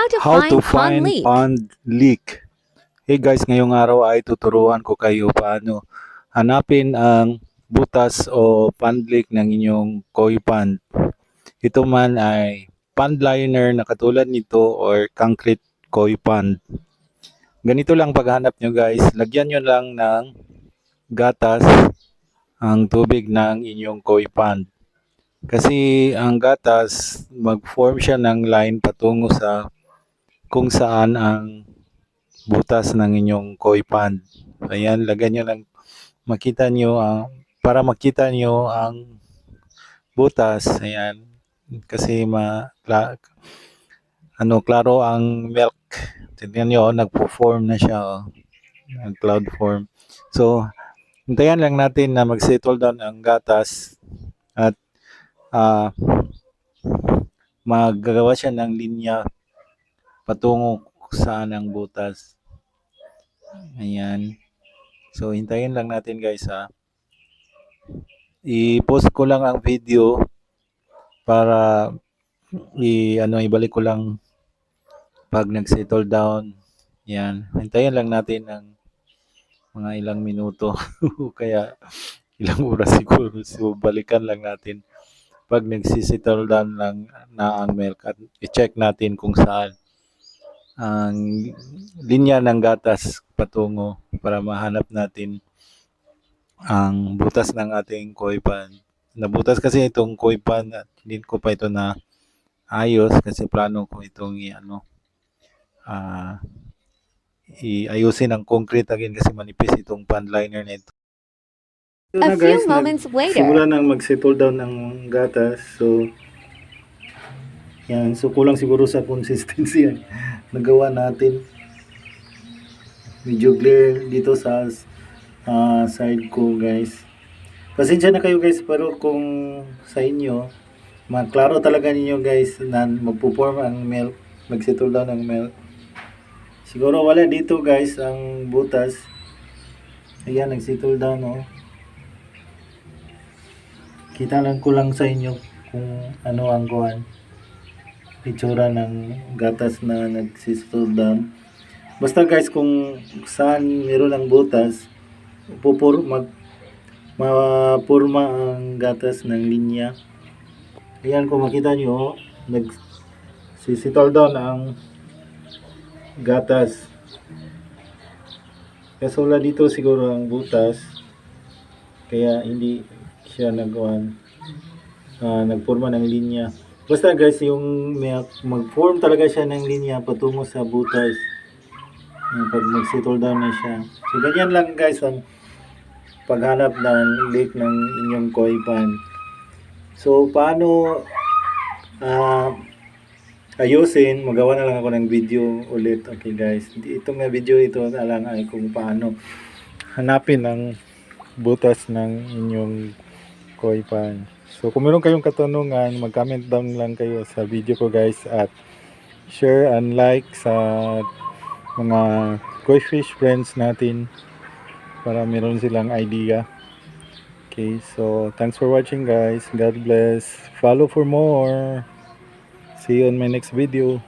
How to find pond leak. Hey guys, ngayong araw ay tuturuan ko kayo paano hanapin ang butas o pond leak ng inyong koi pond. Ito man ay pond liner na katulad nito or concrete koi pond. Ganito lang paghanap nyo guys, lagyan nyo lang ng gatas ang tubig ng inyong koi pond. Kasi ang gatas, mag-form siya ng line patungo sa kung saan ang butas ng inyong koi pond. Ayan, lagyan nyo lang, makita nyo, para makita nyo ang butas. Ayan, kasi klaro ang milk. Tignan nyo, nagpo-form na siya, cloud form. So, hintayan lang natin na mag-settle down ang gatas at maggagawa siya ng linya patungo saan ang butas. Ayan. So, hintayin lang natin guys ha. I-post ko lang ang video para ibalik ko lang pag nag-settle down. Yan. Hintayin lang natin ng mga ilang minuto. Kaya ilang oras siguro. So, balikan lang natin pag nag-settle down lang na ang milk at i-check natin kung saan ang linya ng gatas patungo para mahanap natin ang butas ng ating koi pond. Nabutas kasi itong koi pond at hindi ko pa ito na ayos kasi plano ko itong iayusin ang concrete again kasi manipis itong pond liner nito. So A few moments later. Simula nang mag-settle down ng gatas. So, yan. So, kulang siguro sa consistency yan. Nagawa natin. Medyo clear dito sa side ko guys. Pasensya na kayo guys, pero kung sa inyo, maklaro talaga ninyo guys na magpo-form ang milk, mag-settle down ang milk. Siguro wala dito guys ang butas. Ayan, nag-settle down oh. Kita lang ko lang sa inyo kung ano ang kuhan. Itsura ng gatas na nag-settle down. Basta guys, kung saan meron ng butas, mapurma ang gatas ng linya. Ayan, kung makita nyo, nag-settle down ang gatas. Kaso wala dito siguro ang butas, kaya hindi siya nagpurma ng linya. Basta guys, yung mag-form talaga siya ng linya patungo sa butas. Pag mag-settle down na siya. So, ganyan lang guys ang paghanap ng leak ng inyong koi pond. So, paano ayusin, magawa na lang ako ng video ulit. Okay guys, itong video ito na lang ay kung paano hanapin ang butas ng inyong koi pond. So, kung meron kayong katanungan, mag-comment down lang kayo sa video ko guys at share and like sa mga koi fish friends natin para meron silang idea. Okay, so thanks for watching guys. God bless. Follow for more. See you on my next video.